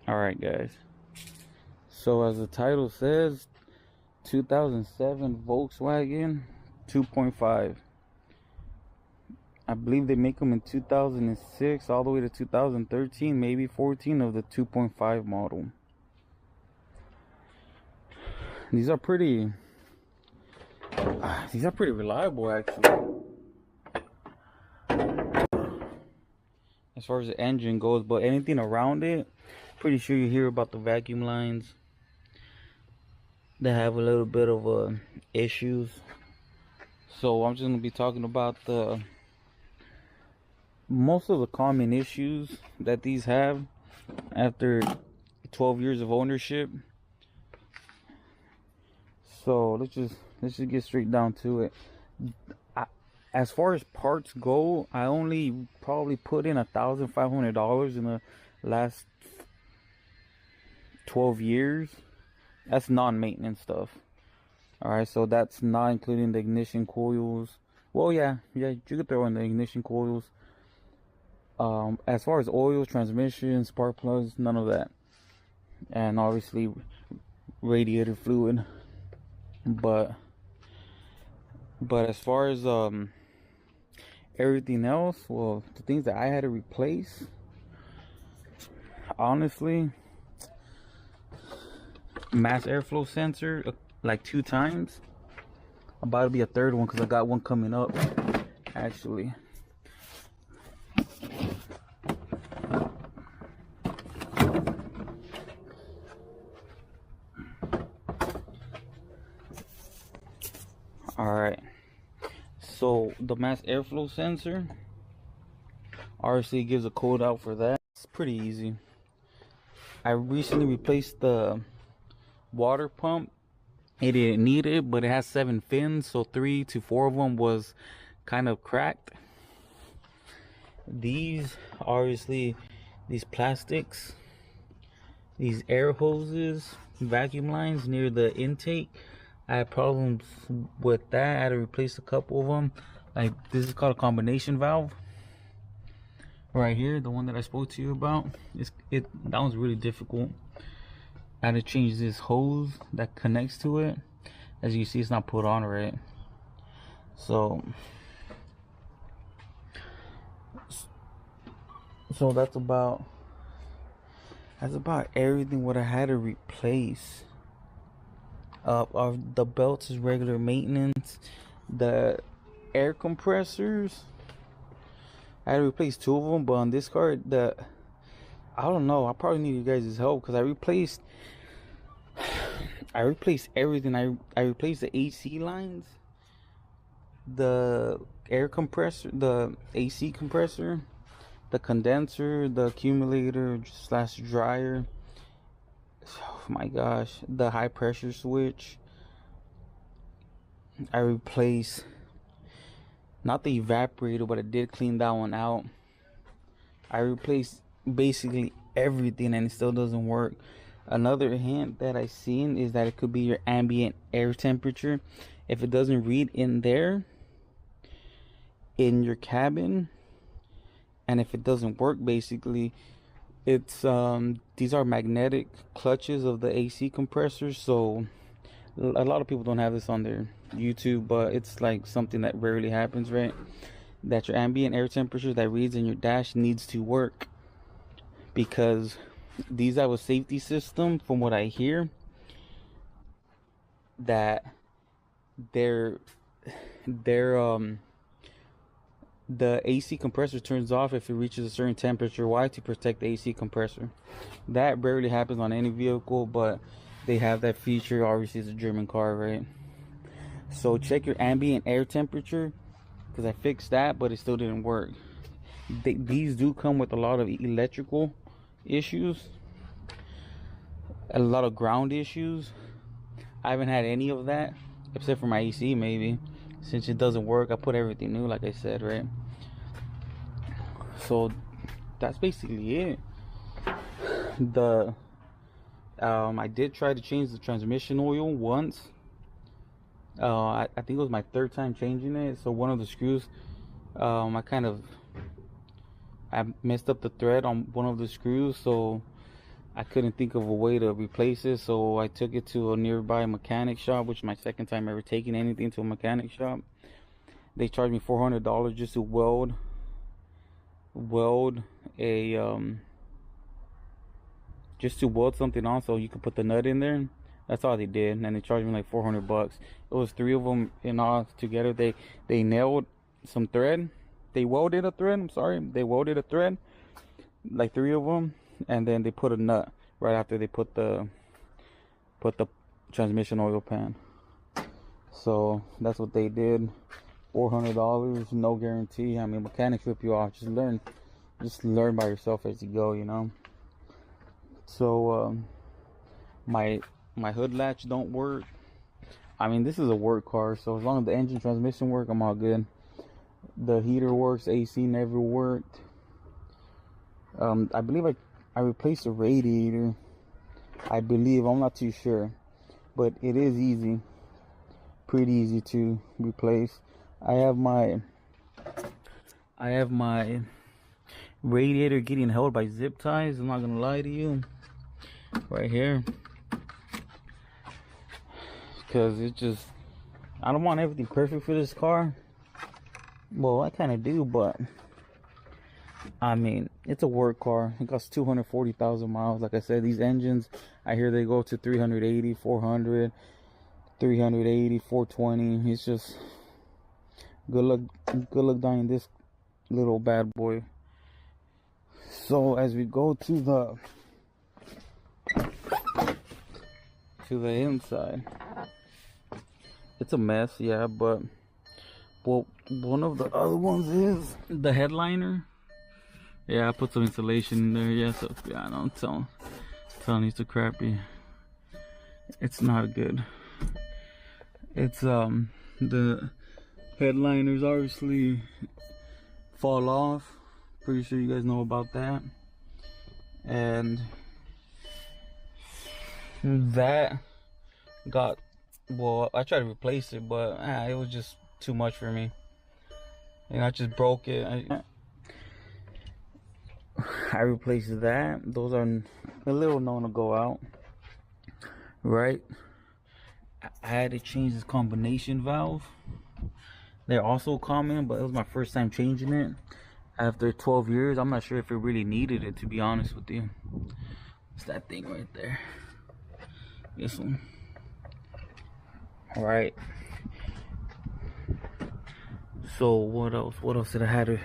Alright guys, so as the title says, 2007 Volkswagen 2.5. I believe they make them in 2006 all the way to 2013, maybe 14 of the 2.5 model. These are pretty reliable actually, as far as the engine goes, but anything around it, pretty sure you hear about the vacuum lines that have a little bit of issues. So I'm just gonna be talking about the most of the common issues that these have after 12 years of ownership. So let's just get straight down to it. As far as parts go, I only probably put in $1,500 in the last 12 years. That's non-maintenance stuff. Alright, so that's not including the ignition coils. Well, yeah, you could throw in the ignition coils. As far as oils, transmission, spark plugs, none of that. And obviously radiator fluid. But as far as everything else, well, the things that I had to replace, honestly, mass airflow sensor like 2 times. About to be a third one because I got one coming up actually. Alright, so the mass airflow sensor, RC gives a code out for that. It's pretty easy. I recently replaced the water pump. It didn't need it, but it has 7 fins, so 3 to 4 of them was kind of cracked. These, obviously, these plastics, these air hoses, vacuum lines near the intake, I had problems with that. I had to replace a couple of them. Like, this is called a combination valve right here, the one that I spoke to you about. That one's really difficult. I had to change this hose that connects to it. As you see, it's not put on right. So that's about everything what I had to replace. The belts is regular maintenance. The air compressors, I had to replace 2 of them, but on this car, I don't know, I probably need you guys' help because I replaced everything. I replaced the AC lines, the air compressor, the AC compressor, the condenser, the accumulator slash dryer. Oh my gosh, the high pressure switch. I replaced not the evaporator, but I did clean that one out. I replaced basically everything and it still doesn't work. Another hint that I seen is that it could be your ambient air temperature. If it doesn't read in there in your cabin, and if it doesn't work, basically it's these are magnetic clutches of the AC compressors. So a lot of people don't have this on their YouTube, but it's like something that rarely happens, right? That your ambient air temperature that reads in your dash needs to work, because these have a safety system, from what I hear, that they're the AC compressor turns off if it reaches a certain temperature. Why? To protect the AC compressor. That rarely happens on any vehicle, but they have that feature. Obviously it's a German car, right? So check your ambient air temperature, because I fixed that but it still didn't work. These do come with a lot of electrical issues, a lot of ground issues. I haven't had any of that except for my AC. Maybe since it doesn't work, I put everything new like I said, right? So that's basically it. I did try to change the transmission oil once. I think it was my 3rd time changing it. So one of the screws, I messed up the thread on one of the screws, so I couldn't think of a way to replace it, so I took it to a nearby mechanic shop, which is my second time ever taking anything to a mechanic shop. They charged me $400 just to weld a just to weld something on so you could put the nut in there. That's all they did, and they charged me like $400. It was 3 of them in all together. They nailed some thread. They welded a thread. I'm sorry, they welded a thread, like 3 of them, and then they put a nut right after they put the transmission oil pan. So that's what they did. $400, no guarantee. I mean, mechanics rip you off. Just learn by yourself as you go, you know. So my hood latch don't work. I mean, this is a work car, so as long as the engine transmission work, I'm all good. The heater works, AC never worked. I believe I replaced the radiator. I believe, I'm not too sure, but it is easy, pretty easy to replace. I have my radiator getting held by zip ties. I'm not gonna lie to you, right here, because it just, I don't want everything perfect for this car. Well, I kind of do, but I mean, it's a work car. It costs 240,000 miles. Like I said, these engines, I hear they go to 380, 400, 380, 420. It's just good luck dying this little bad boy. So as we go to the inside, it's a mess, yeah, but well, one of the other ones is the headliner. Yeah, I put some insulation in there. Yeah, so yeah, I'm telling you, it's a crappy. It's not good. It's the headliners obviously fall off. Pretty sure you guys know about that. And that got, well, I tried to replace it, but it was just too much for me, and I just broke it. I replaced that. Those are a little known to go out, right? I had to change this combination valve. They're also common, but it was my first time changing it after 12 years. I'm not sure if it really needed it, to be honest with you. It's that thing right there, this one. All right, so what else did I have to,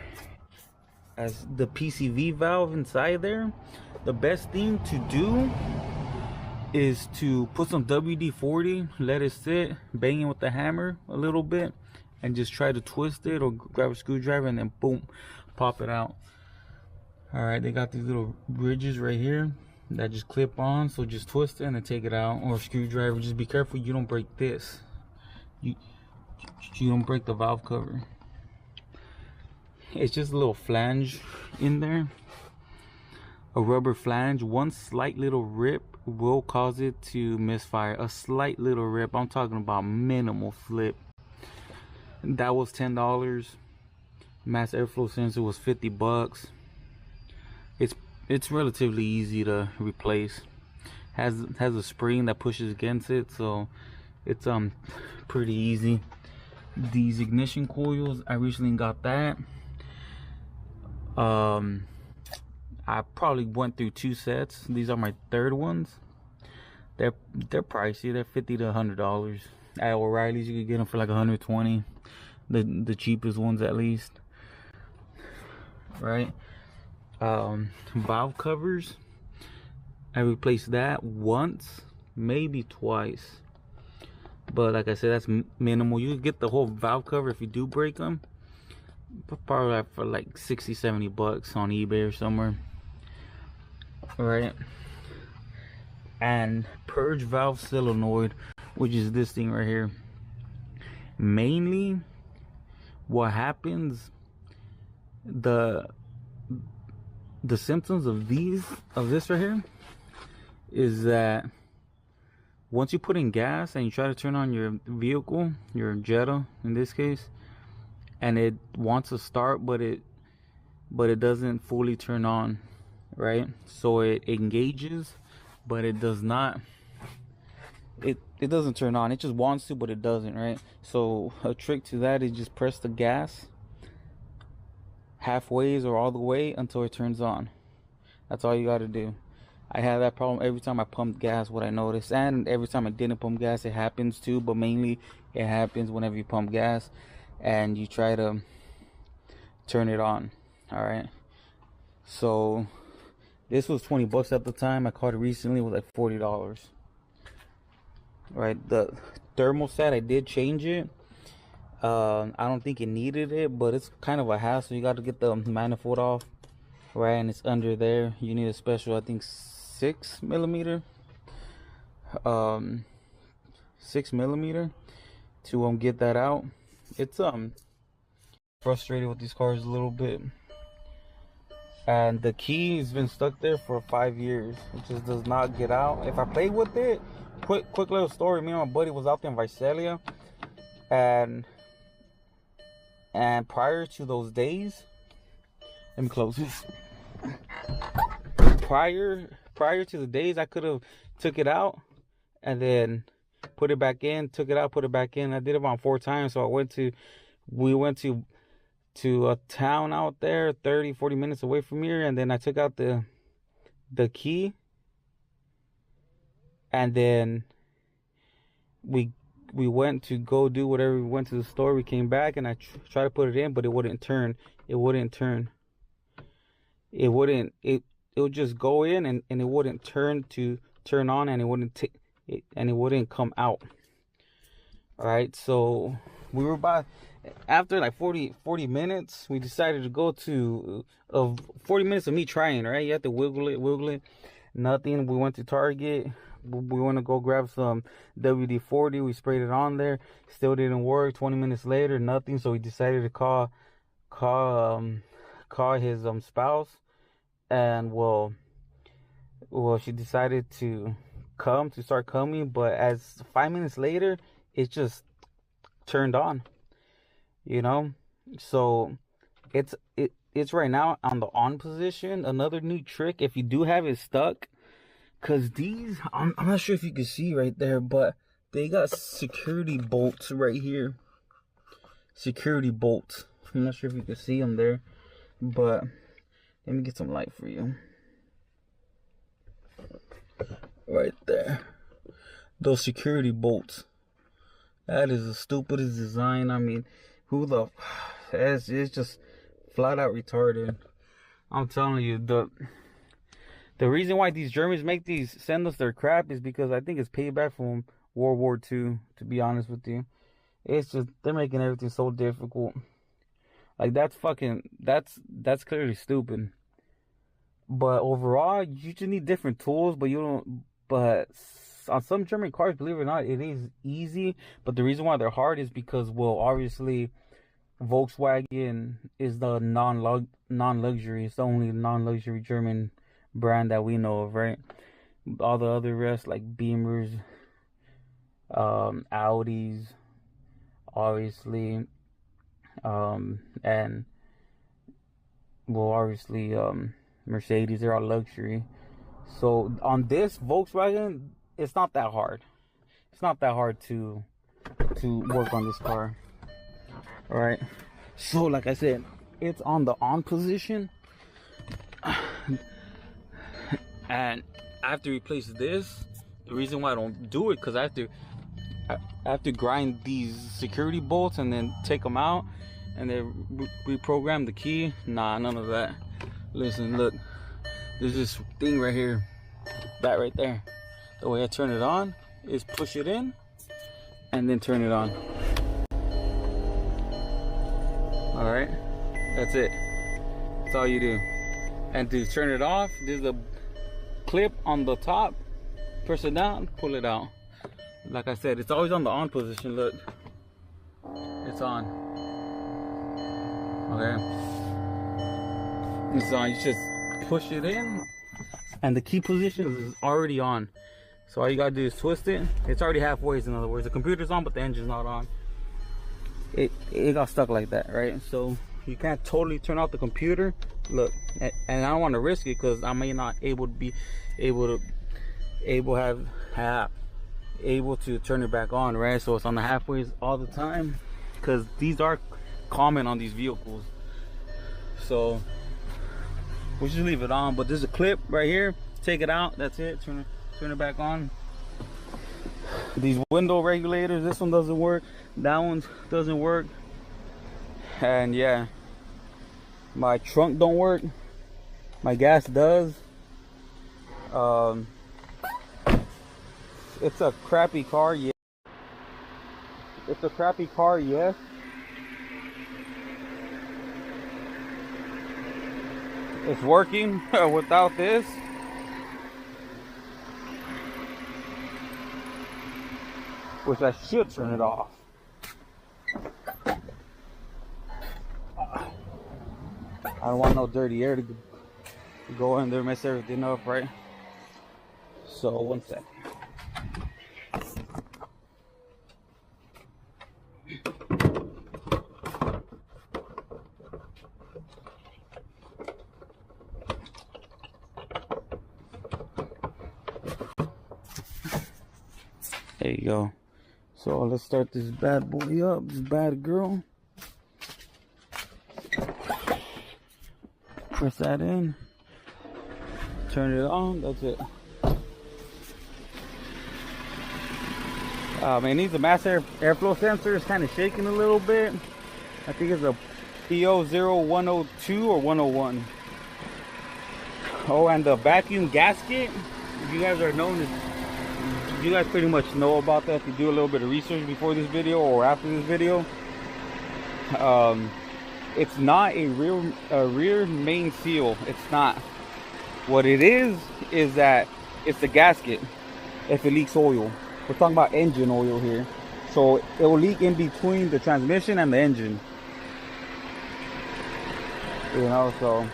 as the PCV valve inside there, the best thing to do is to put some WD-40, let it sit, bang it with the hammer a little bit, and just try to twist it, or grab a screwdriver and then boom, pop it out. All right, they got these little bridges right here that just clip on, so just twist it and then take it out, or a screwdriver. Just be careful you don't break this. You don't break the valve cover. It's just a little flange in there, a rubber flange. One slight little rip will cause it to misfire. A slight little rip, I'm talking about minimal flip. That was $10. Mass airflow sensor was $50. It's relatively easy to replace. Has a spring that pushes against it, so it's pretty easy. These ignition coils, I recently got that. I probably went through 2 sets. These are my third ones. They're pricey. They're $50 to $100. At O'Reilly's you could get them for like $120. The cheapest ones, at least. Right. Valve covers, I replaced that once, maybe twice, but like I said, that's minimal. You can get the whole valve cover if you do break them, probably for like $60-70 on eBay or somewhere. All right. And purge valve solenoid, which is this thing right here. Mainly what happens, the symptoms of this right here is that once you put in gas and you try to turn on your vehicle, your Jetta in this case, and it wants to start, but it doesn't fully turn on, right? So it engages but it does not. It doesn't turn on. It just wants to, but it doesn't, right? So a trick to that is just press the gas halfways or all the way until it turns on. That's all you got to do. I have that problem every time I pump gas, what I notice, and every time I didn't pump gas, it happens too, but mainly it happens whenever you pump gas and you try to turn it on. All right, so this was 20 bucks at the time. I caught it recently. It was like $40. Right, the thermostat, I did change it. I don't think it needed it, but it's kind of a hassle. You got to get the manifold off, right? And it's under there. You need a special, I think, 6mm, 6mm to get that out. It's frustrated with these cars a little bit, and the key has been stuck there for 5 years. It just does not get out. If I play with it, quick little story. Me and my buddy was out there in Visalia, and prior to those days, let me close this. Prior to the days, I could have took it out and then put it back in, took it out, put it back in. I did it about 4 times. So we went to a town out there 30-40 minutes away from here, and then I took out the key, and then we went to go do whatever. We went to the store, we came back, and I tried to put it in, but it wouldn't turn. It would just go in, and it wouldn't turn on, and it wouldn't come out. All right, so we were after like 40 minutes, we decided to go to 40 minutes of me trying, right? You have to wiggle it, nothing. We went to Target. We want to go grab some WD-40. We sprayed it on there. Still didn't work. 20 minutes later, nothing. So we decided to call his spouse, and well, she decided to start coming. But as 5 minutes later, it just turned on. You know, so it's right now on the on position. Another new trick, if you do have it stuck. Cause these, I'm not sure if you can see right there, but they got security bolts right here. Security bolts. I'm not sure if you can see them there, but let me get some light for you. Right there. Those security bolts. That is the stupidest design. I mean, it's just flat out retarded. I'm telling you, the reason why these Germans send us their crap is because I think it's payback from World War II, to be honest with you. It's just, they're making everything so difficult. Like, that's clearly stupid. But overall, you just need different tools, but on some German cars, believe it or not, it is easy. But the reason why they're hard is because, well, obviously, Volkswagen is the non-luxury. It's the only non-luxury German brand that we know of, right? All the other rest, like Beamers, Audis, obviously, and well, obviously, Mercedes, they're all luxury. So on this Volkswagen, it's not that hard. It's not that hard to work on this car. All right. So like I said, it's on the on position. And I have to replace this. The reason why I don't do it, because I have to grind these security bolts and then take them out and then reprogram the key. Nah, none of that. Listen, look, there's this thing right here, that right there. The way I turn it on is push it in and then turn it on. All right, that's it. That's all you do. And to turn it off, there's a clip on the top. Press it down, pull it out. Like I said, it's always on the on position. Look, it's on. Okay, it's on. You just push it in, and the key position is already on. So all you gotta do is twist it. It's already halfway. In other words, the computer's on, but the engine's not on. It got stuck like that, right? So you can't totally turn off the computer. Look, and I don't want to risk it because I may not be able to able to turn it back on, right? So it's on the halfways all the time, because these are common on these vehicles. So we'll just leave it on, but there's a clip right here. Take it out, that's it. Turn it back on. These window regulators, this one doesn't work, that one doesn't work, and yeah, my trunk don't work. My gas does. It's a crappy car, yeah. It's a crappy car, yes. It's working without this. Which I should turn it off. I don't want no dirty air to go in there, mess everything up, right? So, one second. There you go. So let's start this bad boy up, this bad girl. Press that in. Turn it on, that's it. It needs a mass airflow sensor. It's kind of shaking a little bit. I think it's a PO0102 or 101. Oh, and the vacuum gasket. You guys are known as, you guys pretty much know about that if you do a little bit of research before this video or after this video. It's not a rear main seal. It's not. What it is that it's the gasket if it leaks oil. We're talking about engine oil here. So it will leak in between the transmission and the engine. You know, so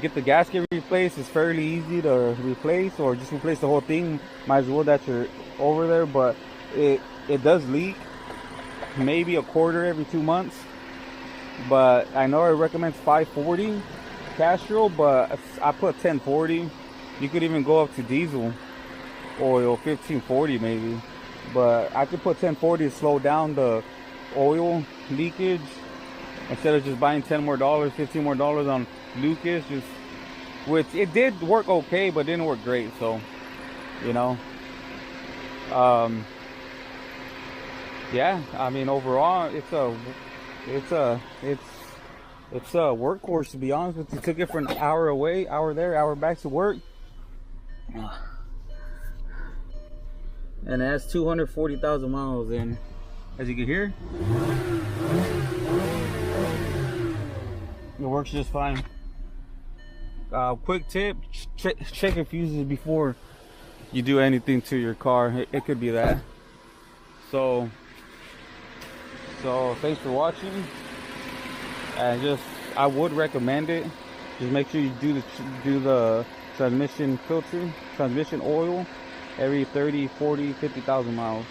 get the gasket replaced. It's fairly easy to replace, or just replace the whole thing. Might as well that you're over there, but it does leak. Maybe a quarter every 2 months. But I know it recommends 540 Castrol, but I put 1040. You could even go up to diesel oil, 1540 maybe. But I could put 1040 to slow down the oil leakage instead of just buying $10 more, $15 more on Lucas. Just, which it did work okay, but didn't work great. So, you know, yeah. I mean, overall, it's a workhorse, to be honest with you. Took it for an hour away, hour there, hour back to work, and it has 240,000 miles. And as you can hear, it works just fine. Quick tip: check your fuses before you do anything to your car. It could be that. So thanks for watching. And I would recommend it. Just make sure you do the transmission filter, transmission oil every 30, 40, 50,000 miles,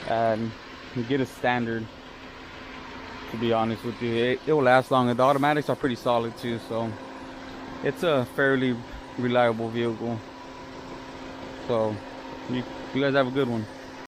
and you get a standard. To be honest with you, it will last long, and the automatics are pretty solid too. So it's a fairly reliable vehicle. So you guys have a good one.